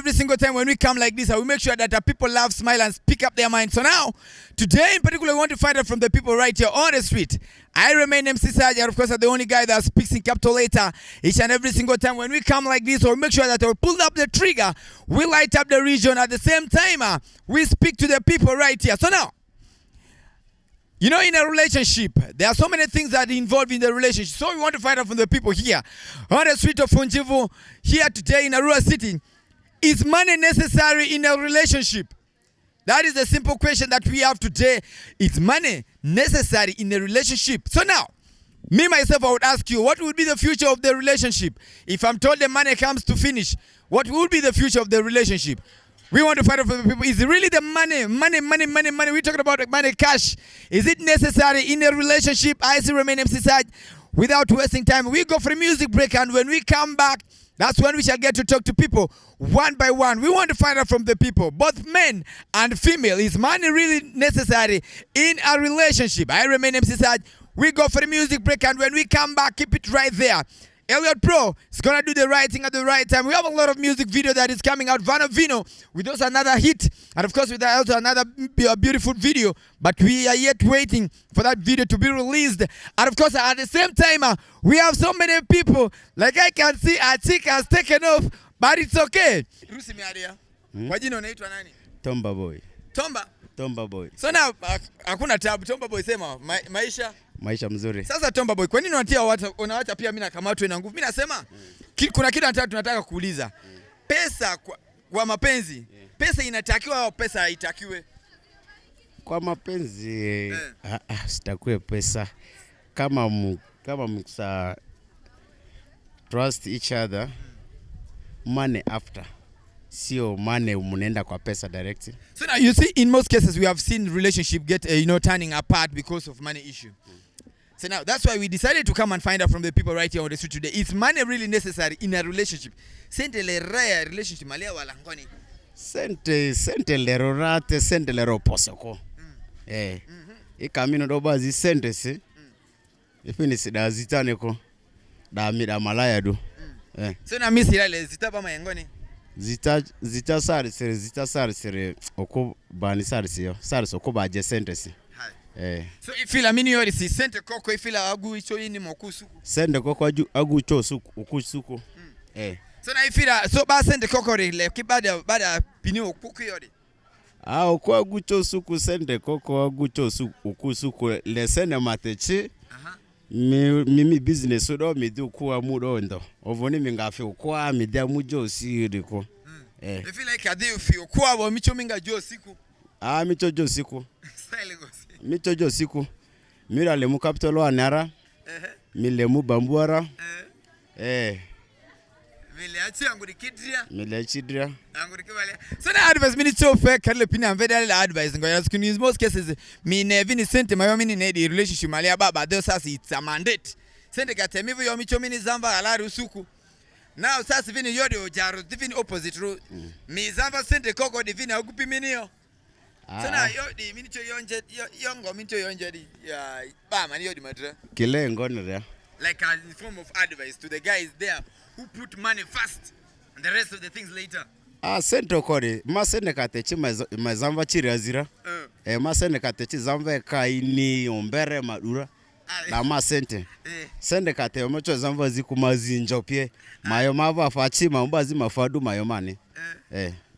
every single time when we come like this, we make sure that the people laugh, smile, and speak up their mind. So now, today in particular, we want to find out from the people right here on the street. I remain MC Saj, and of course, I'm the only guy that speaks in capital letter each and every single time when we come like this, or make sure that we pull up the trigger, we light up the region at the same time. We speak to the people right here. So now, you know, in a relationship, there are so many things that are involved in the relationship. So we want to find out from the people here on the street of Funjivu, here today in Arua City. Is money necessary in a relationship? That is the simple question that we have today. Is money necessary in a relationship? So now, me myself, I would ask you, what would be the future of the relationship? If I'm told the money comes to finish, what would be the future of the relationship? We want to find out from the people. Is it really the money? We're talking about money, cash. Is it necessary in a relationship? I still remain MC Saj. Without wasting time, we go for a music break, and when we come back, that's when we shall get to talk to people one by one. We want to find out from the people, both men and female, is money really necessary in a relationship? I remain MC Saj. We go for the music break, and when we come back, keep it right there. Elliot Pro is going to do the right thing at the right time. We have a lot of music video that is coming out. Vano Vino with us another hit. And of course with that also another beautiful video. But we are yet waiting for that video to be released. And of course at the same time, we have so many people. Like I can see, our chick has taken off. But it's okay. Rusi miadia. Wajino unaitwa nani? Tomba boy. Tomba boy. So now, hakuna tabu. Tomba boy sema, maisha mzuri. Sasa Tomba boy, kwa nini unaacha pia mimi nakamatwe na nguvu? Mimi nasema kuna kitu tunataka kuuliza. Pesa kwa mapenzi. Pesa inatakiwa au pesa haitakiwe? Kwa mapenzi sitakuwe pesa. Kama mkisa trust each other, money after. Sio money mnaenda kwa pesa direct. So now you see, in most cases we have seen relationship get turning apart because of money issue. So now that's why we decided to come and find out from the people right here on the street today. Is money really necessary in a relationship? Sente le rare relationship malia wala ngoni. Sente le rorate, sente le roposoko. Ikamino dobazi sente si. Ifini sida zitane ko. Da mida malaya do. So na misi ile zitaba mayengoni. Zita sare oko bani sare siyo. Sare soko ba je sente si. So ifila mini yori si sente koko ifila agu icho yini mokusuku. Sente koko agu icho suku ukusuku. So na ifila so ba sente koko le bada pini okuku yori. Oko agu icho suku sente koko agu icho suku ukusuku le sene matechi. Mimi business odo mi do kwa mudo ndo. Ovoni mingafi kwa mi dia mujo siriko. Ifila like adi ufi kwa bo micho minga jo siku. Micho jo siku. Micho jo siku. Mira le mu capital wa nara. Mile mu bambuara. Mile chidria. So na advice mini so fair kale pini amveda le advice ngo yas in most cases mi ne vini sente mayo mini ne di relationship malia baba those as it's a mandate. Sente gate mivu yo micho mini zamba alari usuku. Now sasa vini yodi ojaro divini opposite ro. Mi zamba sente koko divini agupi mini yo. So na yodi mini cho yongo mini cho yonje di ya ba mani yodi madra. Kile ngoni rea. Like a form of advice to the guys there who put money first and the rest of the things later. Sente kodi masene katechi mazamba chiri azira. Masene katechi zamba kaini ombere madura. Na masente. Sende kate omocho zamba ziku mazinjo pie. Mayo mava fachi mambazi mafadu mayo mani.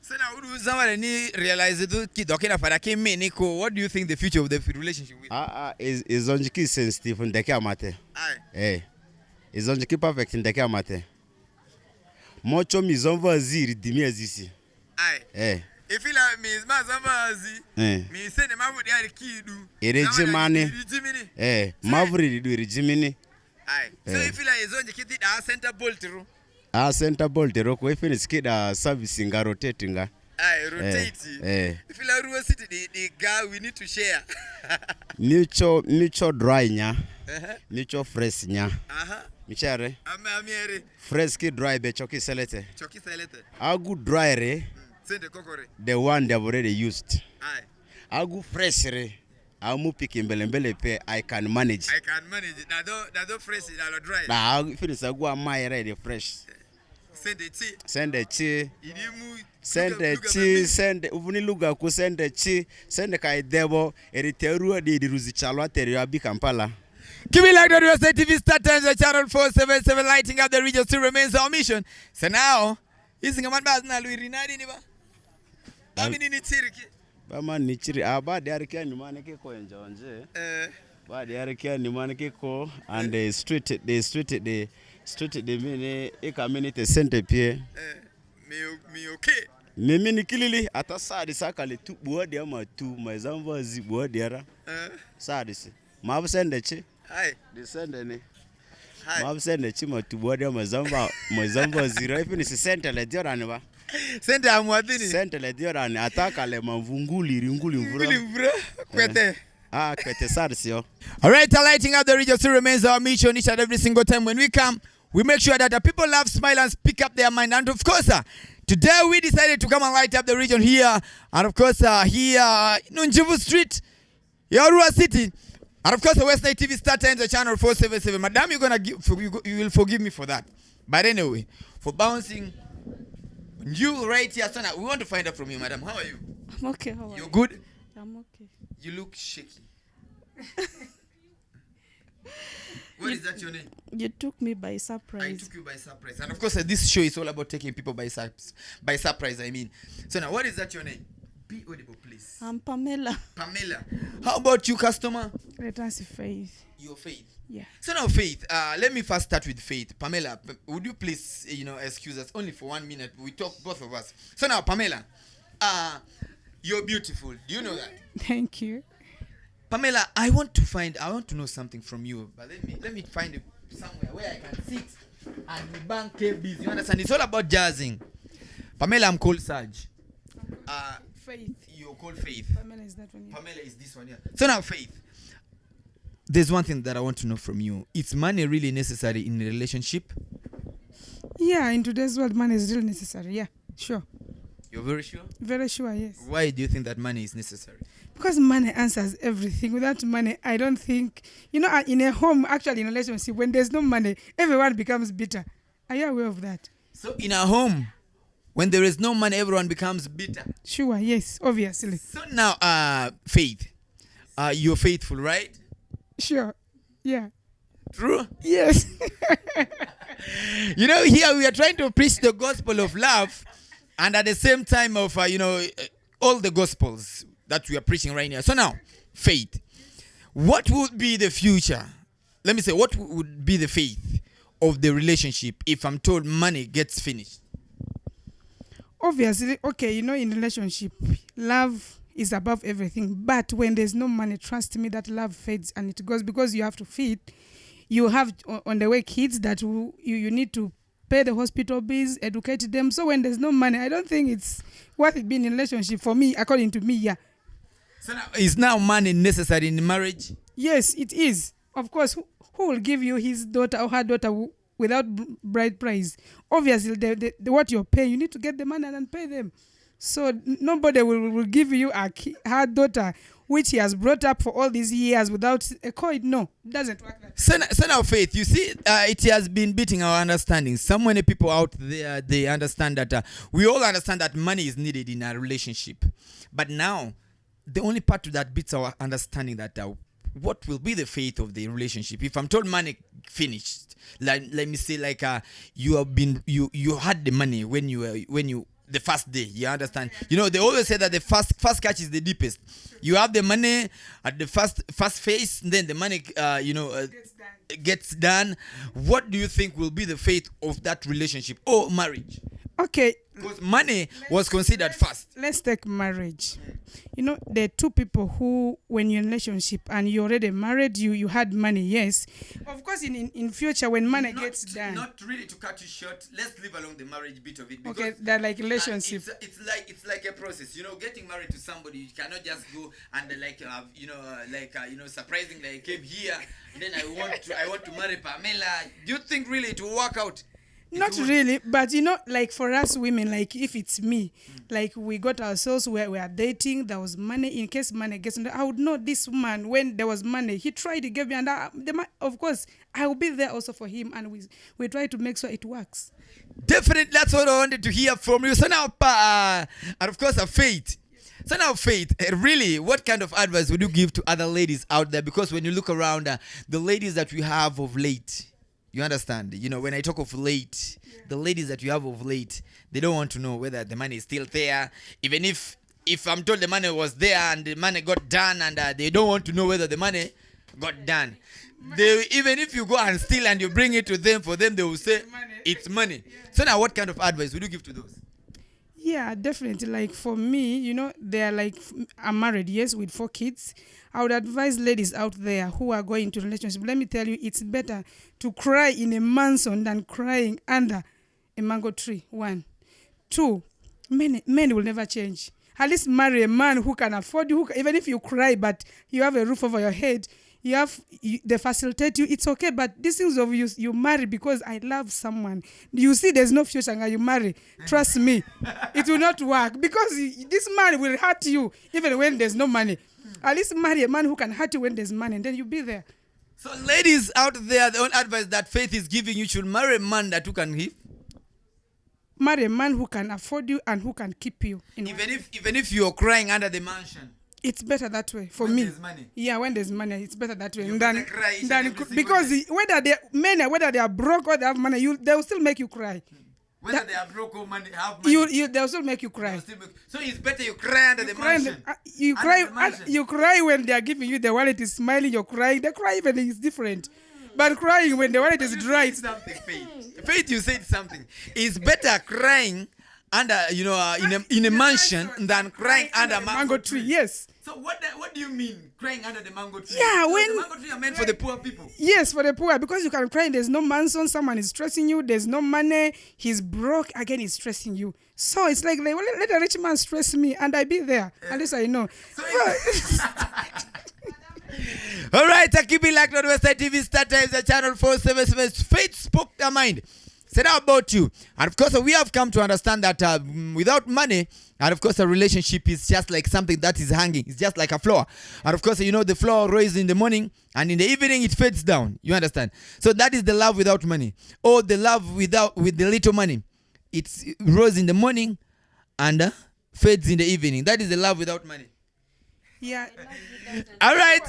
So now udu zamba ni realize do kidokina fara kimi niko. What do you think the future of the relationship will? Is onjiki sensitive ndeke amate. Is onjiki perfect ndeke amate. Mocho mizomba ziri dimi azisi. Ifila mizma zamba azi. Mi sene mavudi ari kidu. Irijimani. Mavudi du irijimini. So ifila izonje kiti da center bolt ro. Center bolt ro ko ifini skida servicing ga rotating ga. Rotate. Ifila Arua City the guy we need to share. Nicho dry nya. Nicho fresh nya. Michare. Amiere. Fresh ki dry be choki selete. Agu dry re. Sente kokore. The one they have already used. Agu fresh re. Amu piki mbele pe I can manage. it. That fresh that dry. Na finish agu amai ready fresh. Send the chi. Idimu sende chi sende uvuni luga ku sende chi sende kai debo eriteru di ruzi chalwa teri abi Kampala. Give me like that Arua City TV start times the channel 477 lighting up the region still remains our mission. So now, isn't a man na Louis Nadi ni ba? Bami ni tsiriki. Bama ni chiri aba de arkia ni maneke ko enjonje. Ba de arkia ni maneke ko and the street the mini e community center pie. Me okay. Mimi ni kilili ata sadi sakale tu buodi ama tu mazamva zi buodi ara. Sadi si. Mabu sende chi. Hai. De sende ni. Mabu sende chi matu buodi ama mazamva zira ifi ni si sente le diora ni ba. Sente amwadini. Sente le diora ni ataka le mvunguli mvura. Nguli mvura kwete. Kwete sadi si yo. All right, lighting up the region still remains our mission each and every single time when we come. We make sure that the people laugh, smile, and speak up their mind. And of course, today we decided to come and light up the region here. And of course, here in Njivu Street, Arua City. And of course, the West Night TV start times the channel 477. Madam, you will forgive me for that. But anyway, for bouncing you right here, so now we want to find out from you, madam. How are you? I'm okay. How are you? You're good? I'm okay. You look shaky. What is that your name? You took me by surprise. I took you by surprise. And of course, this show is all about taking people by surprise, I mean. So now, what is that your name? Be audible, please. I'm Pamela. Pamela. How about you, customer? Let us Faith. Your Faith. Yeah. So now, Faith, let me first start with Faith. Pamela, would you please, excuse us only for 1 minute? We talk, both of us. So now, Pamela, you're beautiful. Do you know that? Thank you. Pamela, I want to know something from you, but let me find it somewhere where I can sit and we bang KBs. You understand? It's all about jazzing. Pamela, I'm called Sarge. Faith. You're called Faith. Pamela is that one. Yeah. Pamela is this one here. So now, Faith, there's one thing that I want to know from you. Is money really necessary in a relationship? Yeah, in today's world, money is really necessary. Yeah, sure. You're very sure? Very sure, yes. Why do you think that money is necessary? Because money answers everything. Without money, I don't think, in a home, actually in a relationship, when there's no money, everyone becomes bitter. Are you aware of that? So in a home, when there is no money, everyone becomes bitter. Sure, yes, obviously. So now, Faith, you're faithful, right? Sure, yeah. True? Yes. Here we are trying to preach the gospel of love, and at the same time of, all the gospels that we are preaching right now. So now, Faith, what would be the future? Let me say, what would be the faith of the relationship if I'm told money gets finished? Obviously, okay, in relationship, love is above everything. But when there's no money, trust me, that love fades and it goes, because you have to feed. You have on the way kids that you need to pay the hospital bills, educate them. So when there's no money, I don't think it's worth it being in a relationship for me, according to me, yeah. So now, is now money necessary in marriage? Yes, it is. Of course, who will give you his daughter or her daughter without bride price? Obviously, the what you're paying, you need to get the money and pay them. So nobody will give you her daughter, which he has brought up for all these years without a coin. No, it doesn't work like that. So now, Faith, you see, it has been beating our understanding. So many people out there, they understand that, we all understand that money is needed in a relationship. But now, the only part that beats our understanding that what will be the faith of the relationship if I'm told money finished, let me say, you had the money when you the first day, you understand? They always say that the first catch is the deepest. You have the money at the first phase, then the money gets done. What do you think will be the faith of that relationship or marriage? Okay. Because money was considered first. Let's take marriage. There are two people who, when you're in a relationship and you're already married, you had money, yes. Of course, in future, when money gets done. Not really to cut you short, let's leave along the marriage bit of it. Okay, they're like relationship. It's like a process. Getting married to somebody, you cannot just go and surprisingly, I came here, and then I want to marry Pamela. Do you think really it will work out? Not really, but you know, like for us women, like if it's me, like we got ourselves where we are dating, there was money. In case money gets, I would know this man when there was money. He tried to give me, and of course, I will be there also for him, and we try to make sure it works. Definitely, that's what I wanted to hear from you. So now, and of course, Faith. So now, Faith, really, what kind of advice would you give to other ladies out there? Because when you look around, the ladies that we have of late, you understand, you know, when I talk of late, the ladies that you have of late, they don't want to know whether the money is still there. Even if I'm told the money was there and the money got done, and they don't want to know whether the money got done. Even if you go and steal and you bring it to them, for them they will say it's money. So now, what kind of advice would you give to those? Yeah, definitely. Like for me, you know, they're like, I'm married, yes, with 4 kids. I would advise ladies out there who are going into relationship. Let me tell you, it's better to cry in a mansion than crying under a mango tree. 1, 2, men will never change. At least marry a man who can afford you. Even if you cry, but you have a roof over your head, they facilitate you. It's okay. But these things of you marry because I love someone. You see, there's no future, and you marry. Trust me, it will not work because this man will hurt you even when there's no money. At least marry a man who can hurt you when there's money, and then you'll be there. So, ladies out there, the only advice that Faith is giving you should marry a man that you can give. Marry a man who can afford you and who can keep you. Even if you're crying under the mansion. It's better that way for when me. There's money. Yeah, when there's money, it's better that way. Because whether they are broke or they have money, they will still make you cry. Whether they are broke or have money, they'll still make you cry. So it's better you cry under the mansion. You cry when they are giving you the wallet is smiling. You're crying. The cry even is different. But crying when the wallet is dry. Faith, you said something. It's better crying under, in a mansion than crying under a mango tree. Yes. So what do you mean, crying under the mango tree? Yeah, so the mango tree are meant for the poor people. Yes, for the poor, because you can cry. There's no mansion, someone is stressing you. There's no money. He's broke. Again, he's stressing you. So it's like let a rich man stress me, and I be there. At least I know. All right, keep it like Northwest TV Star Times, the channel 477. Faith spoke her mind. Said how about you? And of course, we have come to understand that without money, and of course, a relationship is just like something that is hanging. It's just like a flower. And of course, the flower rises in the morning, and in the evening, it fades down. You understand? So that is the love without money. Or the love with the little money. It rose in the morning and fades in the evening. That is the love without money. Yeah. All right.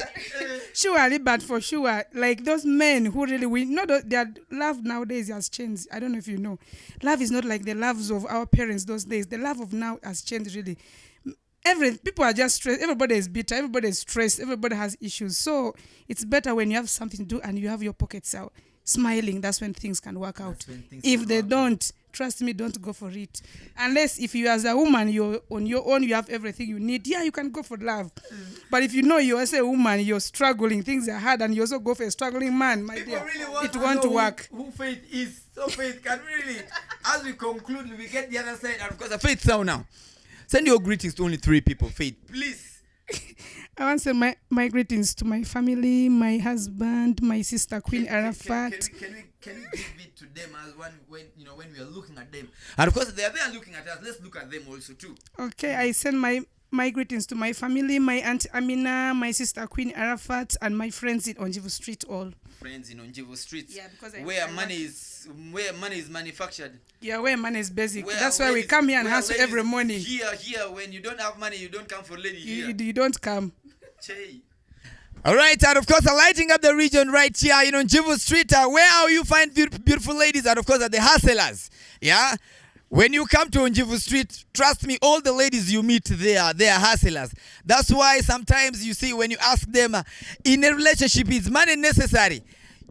Surely, but for sure, like those men who really win, their love nowadays has changed. I don't know if you know. Love is not like the loves of our parents those days. The love of now has changed really. People are just stressed. Everybody is bitter. Everybody is stressed. Everybody has issues. So it's better when you have something to do and you have your pockets out. Smiling, that's when things can work out. If they don't, trust me, don't go for it. Unless if you as a woman, you're on your own, you have everything you need, yeah, you can go for love. But if you're as a woman, you're struggling, things are hard, and you also go for a struggling man, my dear, it won't work. Who Faith is. So Faith can really, as we conclude, we get the other side, and of course, Faith sound now. Send your greetings to only 3 people, Faith, please. I want to say my greetings to my family, my husband, my sister Queen Arafat. Can we give it to them as when we are looking at them? And of course they are there looking at us. Let's look at them also too. Okay, I send my greetings to my family, my aunt Amina, my sister Queen Arafat, and my friends in Onjivu Street all. Friends in Onjivu Street. Yeah, because where money is manufactured. Yeah, where money is basic. That's why we come here and hustle every morning. Here, when you don't have money, you don't come for lady here. You don't come. Che. All right, and of course, lighting up the region right here, Onjivu Street, where you find beautiful ladies, and of course, the hustlers. Yeah. When you come to Onjivu Street, trust me, all the ladies you meet there, they are hustlers. That's why sometimes you see when you ask them, in a relationship, is money necessary?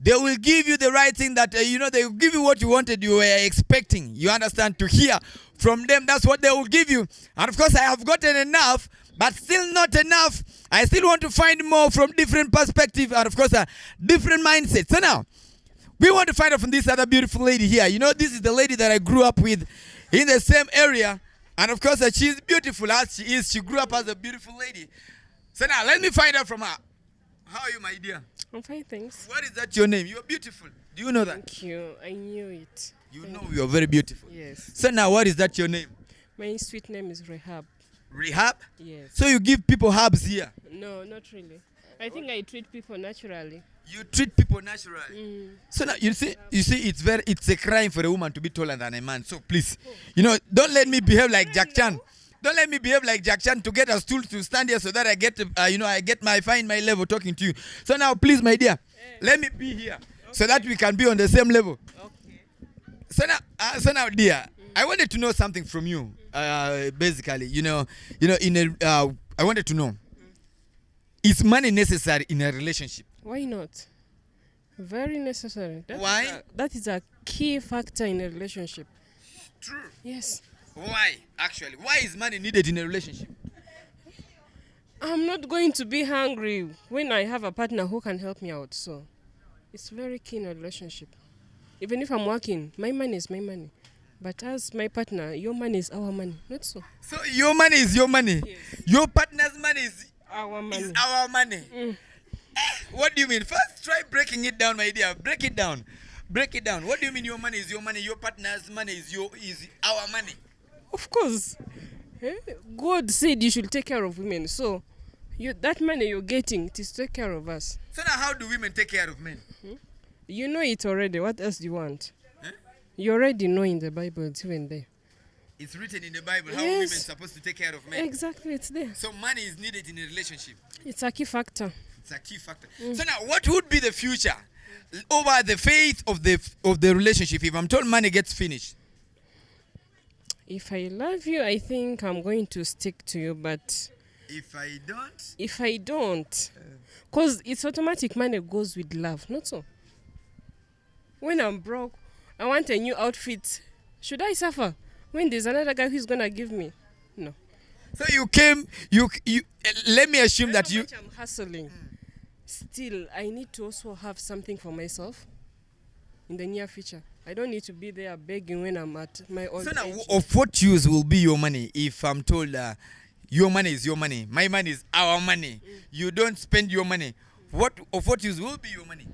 They will give you the right thing that, they will give you what you wanted, you were expecting. You understand, to hear from them. That's what they will give you. And of course, I have gotten enough, but still not enough. I still want to find more from different perspectives and of course, different mindsets. So now, we want to find out from this other beautiful lady here. This is the lady that I grew up with in the same area. And of course, she's beautiful as she is. She grew up as a beautiful lady. So now, let me find out from her. How are you, my dear? I'm fine, thanks. What is that your name? You're beautiful. Do you know that? Thank you. I knew it. You know you're very beautiful. Yes. So now what is that your name? My sweet name is Rehab. Rehab? Yes. So you give people herbs here? No, not really. I think I treat people naturally. You treat people naturally. So now you see it's a crime for a woman to be taller than a man. So please, don't let me behave like Jack Chan. Don't let me behave like Jack Chan to get a stool to stand here so that I get I find my level talking to you. So now please, my dear, let me be here so that we can be on the same level. Okay. So now, dear, I wanted to know something from you. Basically, I wanted to know, is money necessary in a relationship? Why not? Very necessary. Why? That is a key factor in a relationship. True. Yes. Why, actually? Why is money needed in a relationship? I'm not going to be hungry when I have a partner who can help me out. So it's very key in a relationship. Even if I'm working, my money is my money. But as my partner, your money is our money. Not so. So your money is your money. Yes. Your partner's money is Our money. our money. What do you mean? First, try breaking it down, my dear. Break it down. Break it down. What do you mean your money is your money? Your partner's money is our money. Of course. God said you should take care of women. So that money you're getting, it is to take care of us. So now how do women take care of men? You know it already. What else do you want? Huh? You already know in the Bible, it's even there. It's written in the Bible how Yes. women are supposed to take care of men. Exactly, it's there. So money is needed in a relationship. It's a key factor. It's a key factor. So now what would be the future over the faith of the relationship if I'm told money gets finished? If I love you, I think I'm going to stick to you. But If if I don't, because it's automatic, money goes with love, not so. When I'm broke, I want a new outfit. Should I suffer when there's another guy who's gonna give me? No. So you came, let me assume that How you, much I'm hustling. Still, I need to also have something for myself in the near future. I don't need to be there begging when I'm at my old so now age. of what use will be your money if I'm told your money is your money, my money is our money, you don't spend your money, of what use will be your money?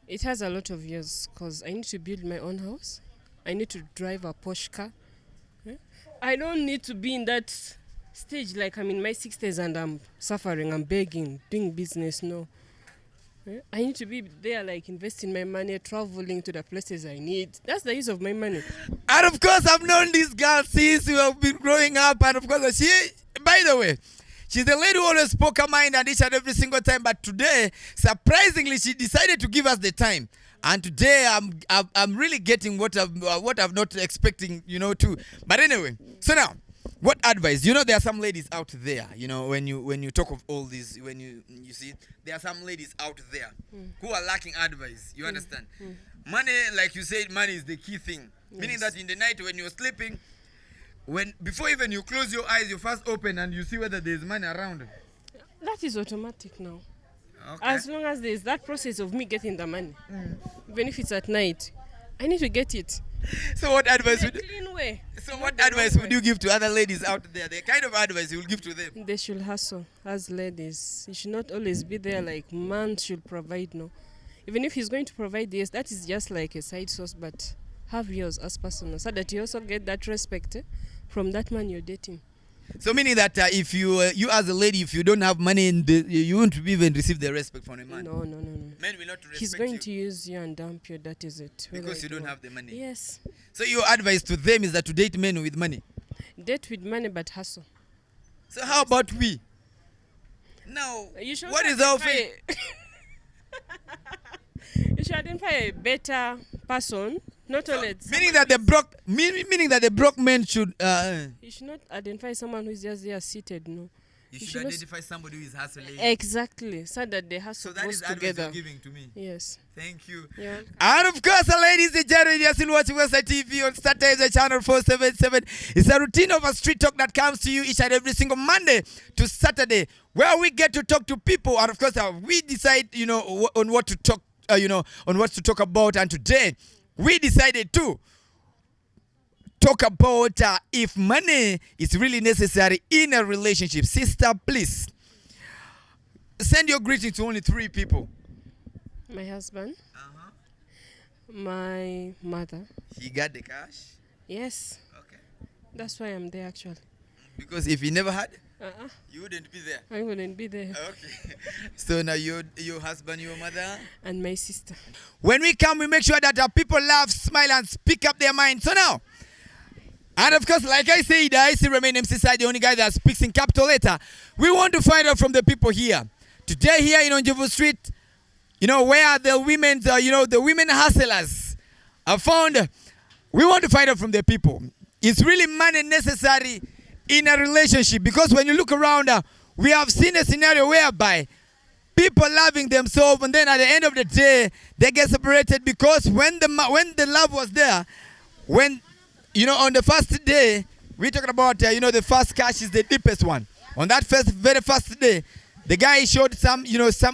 It has a lot of years because I need to build my own house. I need to drive a Porsche car. I don't need to be in that stage like I'm in my 60s and I'm suffering, I'm begging, doing business. No. I need to be there like investing my money, traveling to the places I need. That's the use of my money. And of course, I've known this girl since we have been growing up. And of course, by the way, she's the lady who always spoke her mind and each and every single time. But today, surprisingly, she decided to give us the time. And today, I'm really getting what I've not expecting, too. But anyway, so now, what advice? There are some ladies out there. When you talk of all this, when you see, there are some ladies out there who are lacking advice. You understand? Money, like you said, money is the key thing. Meaning that in the night when you're sleeping, before even you close your eyes, you first open and you see whether there's money around. That is automatic now. Okay. As long as there's that process of me getting the money, even if it's at night, I need to get it. So what advice In a would clean way. so not what the advice wrong would way. you give to other ladies out there? The kind of advice you will give to them? They should hustle as ladies. You should not always be there like man should provide, no. Even if he's going to provide, yes, that is just like a side source, but have yours as personal so that you also get that respect from that man you're dating. So meaning that if you as a lady, if you don't have money, you won't even receive the respect from a man. No. Men will not respect He's going you to use you and dump you, that is it. Whether because I you don't do or- have the money. Yes. So your advice to them is that to date men with money. Date with money but hustle. So how about we? Now, You should what is our identify- fate? You should identify a better person, not only Meaning that the broke men should. you should not identify someone who's just there seated, no. You should should not- identify somebody who is hustling. Exactly, so that the hustle So that goes is advice together. you're giving to me. Yes. Thank you. Yeah. And of course, ladies and gentlemen, you're still watching Westside TV on Saturdays at channel 477. It's a routine of a street talk that comes to you each and every single Monday to Saturday, where we get to talk to people. And of course, we decide, on what to talk, on what to talk about. And today, we decided to talk about if money is really necessary in a relationship. Sister, please send your greeting to only 3 people. My husband, Uh-huh. my mother. He got the cash? Yes, Okay. that's why I'm there actually. Because if he never had, Uh-uh. you wouldn't be there. I wouldn't be there. Okay. So now your husband, your mother. And my sister. When we come, we make sure that our people laugh, smile, and speak up their mind. So now, and of course, like I said, I still remain MC Side, the only guy that speaks in capital letter. We want to find out from the people here. Today here in Onjevu Street, where the women's, the women hustlers are found. We want to find out from the people. It's really money necessary in a relationship, because when you look around, we have seen a scenario whereby people loving themselves, and then at the end of the day, they get separated because when the love was there, when on the first day, we're talking about the first cash is the deepest one. On that very first day, the guy showed some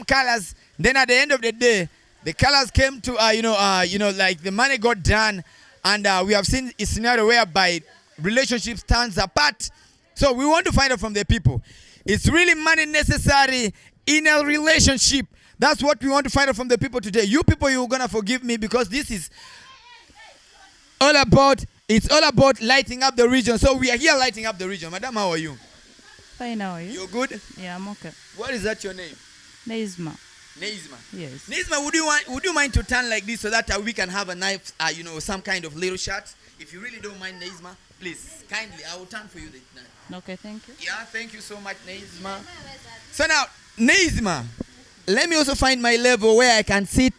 colors. Then at the end of the day, the colors came to like the money got done, and we have seen a scenario whereby relationships turns apart. So we want to find out from the people. It's really money necessary in a relationship. That's what we want to find out from the people today. You people, you're gonna forgive me because this is all about. It's all about lighting up the region. So we are here lighting up the region. Madam, how are you? Fine, how are you? You're good? Yeah, I'm okay. What is that your name? Neizma. Neizma. Yes. Neizma, would you mind to turn like this so that we can have a knife, some kind of little shot? If you really don't mind, Neizma, please, kindly, I will turn for you the knife. Okay, thank you. Yeah, thank you so much, Neizma. So now, Neizma, let me also find my level where I can sit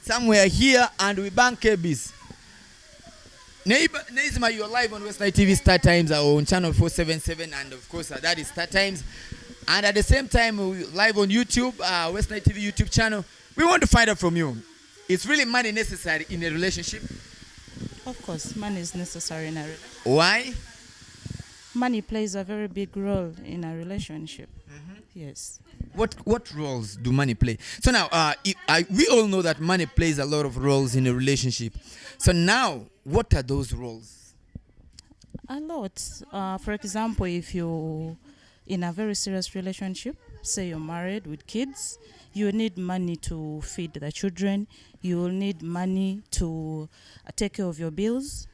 somewhere here and we bank KBs. Neizma, you're live on West Night TV Star Times on channel 477, and of course that is Star Times. And at the same time, we're live on YouTube, West Night TV YouTube channel. We want to find out from you. It's really money necessary in a relationship? Of course, money is necessary in a relationship. Why? Money plays a very big role in a relationship. Yes. What roles do money play? So now, we all know that money plays a lot of roles in a relationship. So now, what are those roles? A lot. For example, if you're in a very serious relationship, say you're married with kids, you need money to feed the children. You will need money to take care of your bills.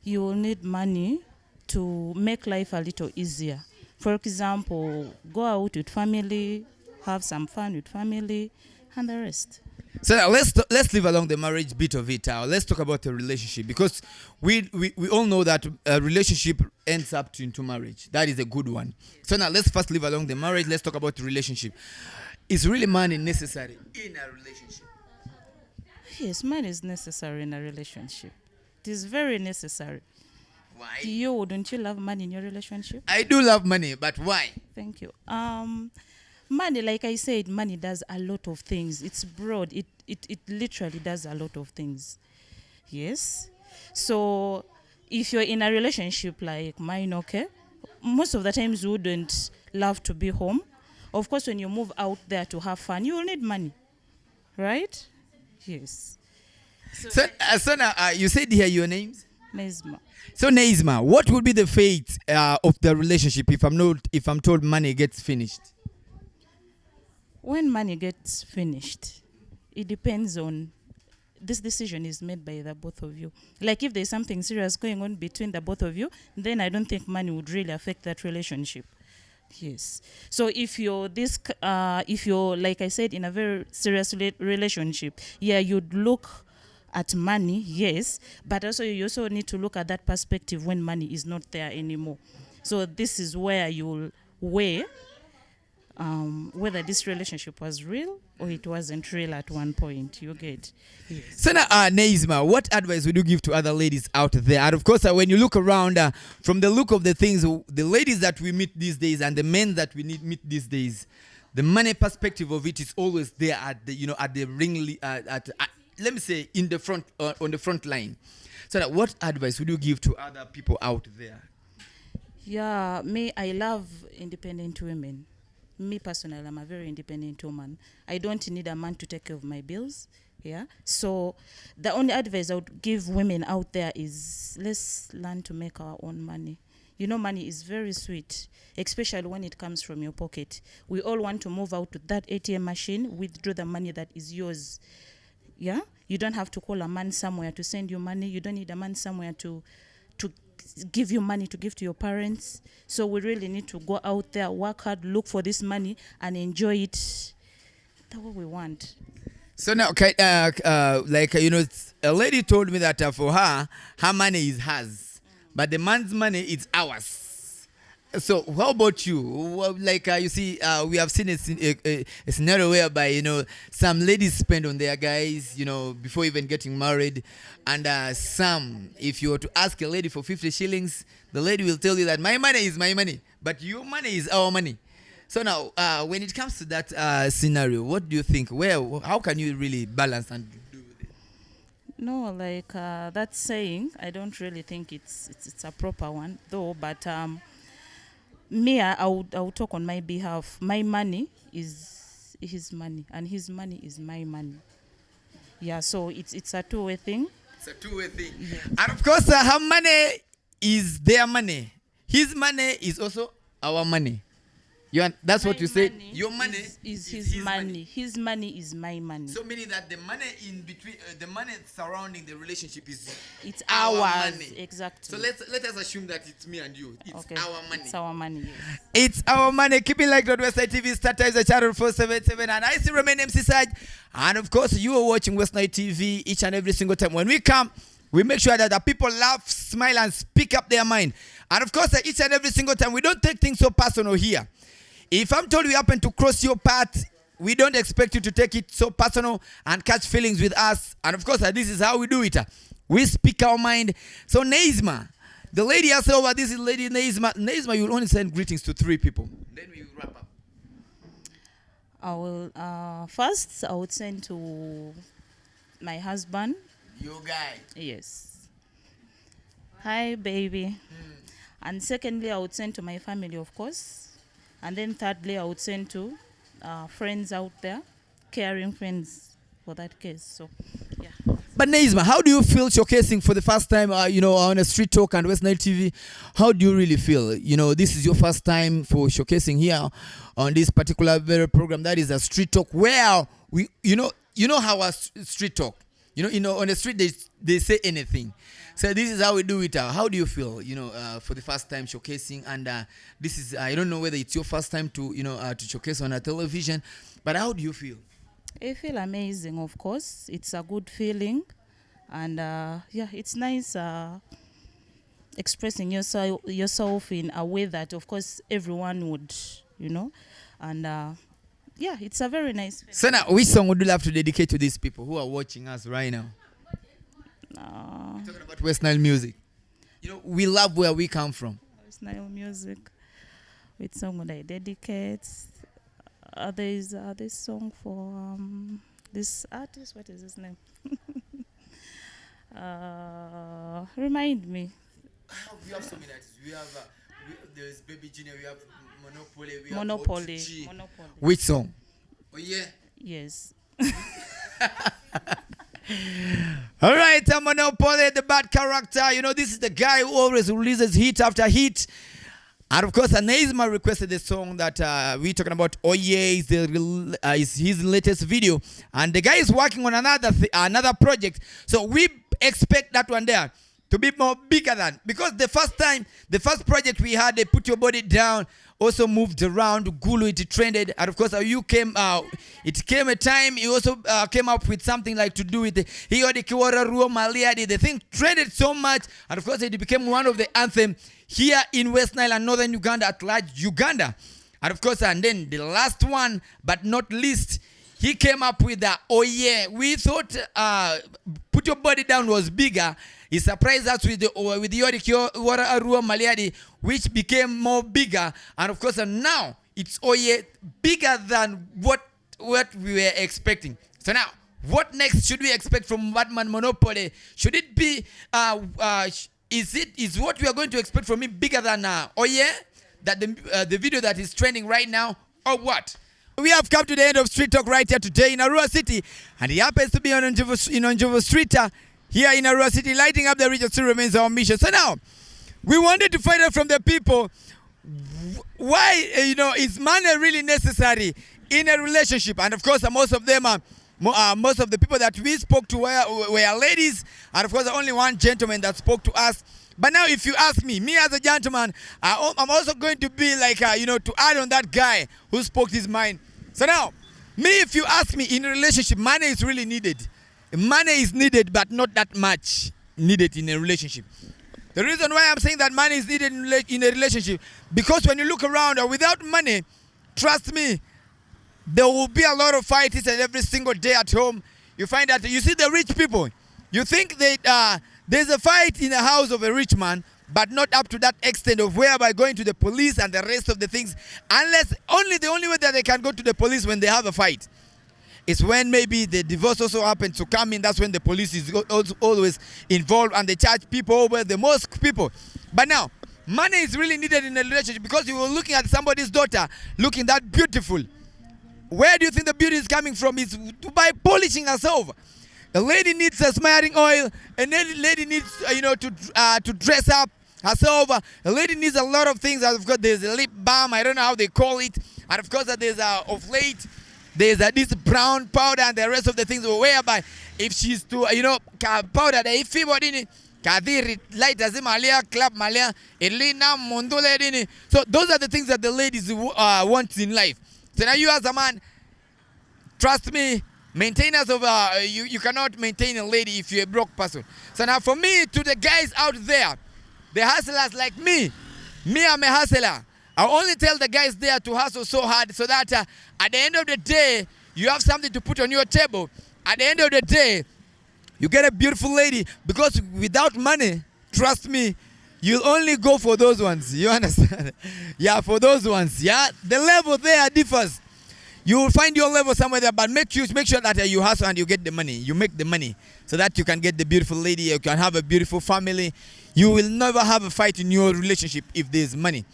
You will need money to make life a little easier. For example, go out with family, have some fun with family, and the rest. So now let's leave along the marriage bit of it. Let's talk about the relationship, because we all know that a relationship ends up into marriage. That is a good one. So now let's first leave along the marriage. Let's talk about the relationship. Is really money necessary in a relationship? Yes, money is necessary in a relationship. It is very necessary. Why? Don't you love money in your relationship? I do love money, but why? Thank you. Money, like I said, money does a lot of things. It's broad. It literally does a lot of things. Yes. So if you're in a relationship like mine, okay, most of the times you wouldn't love to be home. Of course, when you move out there to have fun, you will need money. Right? Yes. So now, you said here your names? Neizma. So Neizma, what would be the fate of the relationship if I'm told money gets finished? When money gets finished, it depends on, this decision is made by the both of you. Like if there's something serious going on between the both of you, then I don't think money would really affect that relationship. Yes. So if you're like I said, in a very serious relationship, yeah, you'd look at money, yes, but also you also need to look at that perspective when money is not there anymore. So this is where you'll weigh whether this relationship was real or it wasn't real at one point. You get? Yes. So now, Neizma, what advice would you give to other ladies out there? And of course, when you look around, from the look of the things, the ladies that we meet these days and the men that we meet these days, the money perspective of it is always there at the at the ring let me say in the front on the front line. So that what advice would you give to other people out there? Yeah, I love independent women. Me personally, I'm a very independent woman. I don't need a man to take care of my bills. Yeah. So the only advice I would give women out there is let's learn to make our own money. You know, money is very sweet, especially when it comes from your pocket. We all want to move out to that ATM machine, withdraw the money that is yours. Yeah? You don't have to call a man somewhere to send you money. You don't need a man somewhere to give you money to give to your parents. So we really need to go out there, work hard, look for this money, and enjoy it. That's what we want. So now, okay, a lady told me that for her money is hers, but the man's money is ours. So how about you? Well, you see, we have seen a scenario whereby, some ladies spend on their guys, before even getting married. And some, if you were to ask a lady for 50 shillings, the lady will tell you that my money is my money, but your money is our money. So now, when it comes to that scenario, what do you think? How can you really balance and do it? No, that saying, I don't really think it's a proper one, though. But me, I would talk on my behalf. My money is his money, and his money is my money. Yeah, so it's a two-way thing. It's a two-way thing. Yeah. And of course, her money is their money. His money is also our money. That's what you said. Your money is his money. His money is my money. So meaning that the money in between, the money surrounding the relationship it's our ours. money. Exactly. So let us assume that it's me and you. It's okay. our money. It's our money. Yes. It's our money. Keep it like Westlife TV. Start times the channel 477, and I still remain MC Saj. And of course, you are watching Westlife TV each and every single time. When we come, we make sure that the people laugh, smile, and speak up their mind. And of course, each and every single time, we don't take things so personal here. If I'm told you happen to cross your path, we don't expect you to take it so personal and catch feelings with us. And of course, this is how we do it. We speak our mind. So Neizma, the lady asked over, this is Lady Neizma. Neizma, you'll only send greetings to 3 people. Then we wrap up. I will, first, I would send to my husband. Your guy. Yes. Hi, baby. And secondly, I would send to my family, of course. And then thirdly, I would send to friends out there, caring friends for that case. So, yeah. But Neizma, how do you feel showcasing for the first time, on a Street Talk and West Nile TV? How do you really feel? This is your first time for showcasing here on this particular very program that is a Street Talk, where we, how a Street Talk, on the street they say anything. So this is how we do it. How do you feel, for the first time showcasing? And this is, I don't know whether it's your first time to, to showcase on a television, but how do you feel? I feel amazing, of course. It's a good feeling. And it's nice expressing yourself in a way that, of course, everyone would, And it's a very nice feeling. So now, which song would you love to dedicate to these people who are watching us right now? We're talking about West Nile music. We love where we come from. West Nile music. Which song would I dedicate? There's this song for this artist. What is his name? Remind me. We have so many artists. We have there's Baby Junior. We have Monopoly. We have Monopoly. Which song? Oh yeah. Yes. All right, Monopoly, the bad character. This is the guy who always releases hit after hit. And of course, Neizma requested the song that we're talking about. Oh yeah, is his latest video, and the guy is working on another project. So we expect that one there to be more bigger than, because the first project we had, they Put Your Body Down, also moved around. Gulu, it trended, and of course, you came out. It came a time you also came up with something like to do with the Arua Maliadi. The thing trended so much, and of course, it became one of the anthem here in West Nile and Northern Uganda, at large Uganda. And of course, and then the last one, but not least, he came up with the Oh Yeah. We thought Put Your Body Down was bigger. He surprised us with the Arua Maliadi, which became more bigger. And of course, now it's Oh Yeah, bigger than what we were expecting. So now, what next should we expect from Batman Monopoly? Should it be is what we are going to expect from him bigger than Oh Yeah, that the video that is trending right now, or what? We have come to the end of Street Talk right here today in Arua City, and he happens to be on Njovu Street here in Arua City, lighting up the region. Still remains our mission. So now, we wanted to find out from the people why is money really necessary in a relationship. And of course most of them are most of the people that we spoke to were ladies, and of course only one gentleman that spoke to us. But now if you ask me as a gentleman, I'm also going to be like to add on that guy who spoke his mind. So now if you ask me, in a relationship money is really needed. Money is needed, but not that much needed in a relationship. The reason why I'm saying that money is needed in a relationship, because when you look around, without money, trust me, there will be a lot of fights and every single day at home. You find that, you see the rich people, you think that there's a fight in the house of a rich man, but not up to that extent of whereby going to the police and the rest of the things, unless the only way that they can go to the police when they have a fight is when maybe the divorce also happens to come in. That's when the police is also always involved, and they charge people over the mosque people. But now, money is really needed in a relationship, because you were looking at somebody's daughter looking that beautiful. Where do you think the beauty is coming from? Is by polishing herself. A lady needs a smearing oil. A lady needs to dress up herself. A lady needs a lot of things. Of course, there's a lip balm. I don't know how they call it. And of course, there's of late there's this brown powder and the rest of the things, whereby if she's to powder the ifibod in kadiri light azimalia club malia elina mondole dini. So those are the things that the ladies want in life. So now you as a man, trust me, maintenance of you cannot maintain a lady if you're a broke person. So now for me, to the guys out there, the hustlers like me I'm a hustler. I only tell the guys there to hustle so hard, so that at the end of the day, you have something to put on your table. At the end of the day, you get a beautiful lady, because without money, trust me, you'll only go for those ones. You understand? Yeah, for those ones. Yeah, the level there differs. You will find your level somewhere there, but make sure that you hustle and you get the money. You make the money so that you can get the beautiful lady. You can have a beautiful family. You will never have a fight in your relationship if there's money.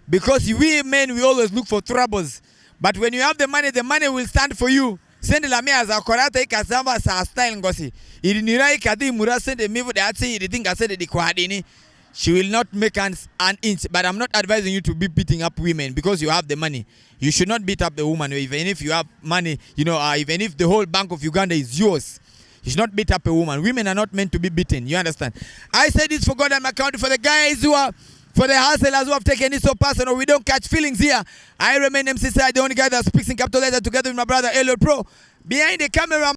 Because we men, we always look for troubles. But when you have the money will stand for you. Send la mia za korata ikazamba sa style ngosi. Ilinirai kadi mura sende mivu de atsi ilitinga sende di kwadini. She will not make an inch. But I'm not advising you to be beating up women because you have the money. You should not beat up the woman. Even if you have money, even if the whole bank of Uganda is yours, you should not beat up a woman. Women are not meant to be beaten. You understand? I said this for God and my country, for the guys who are, for the hustlers who have taken it so personal. We don't catch feelings here. I remain MC Sai, the only guy that speaks in capital letter, together with my brother Elliot Pro. Behind the camera.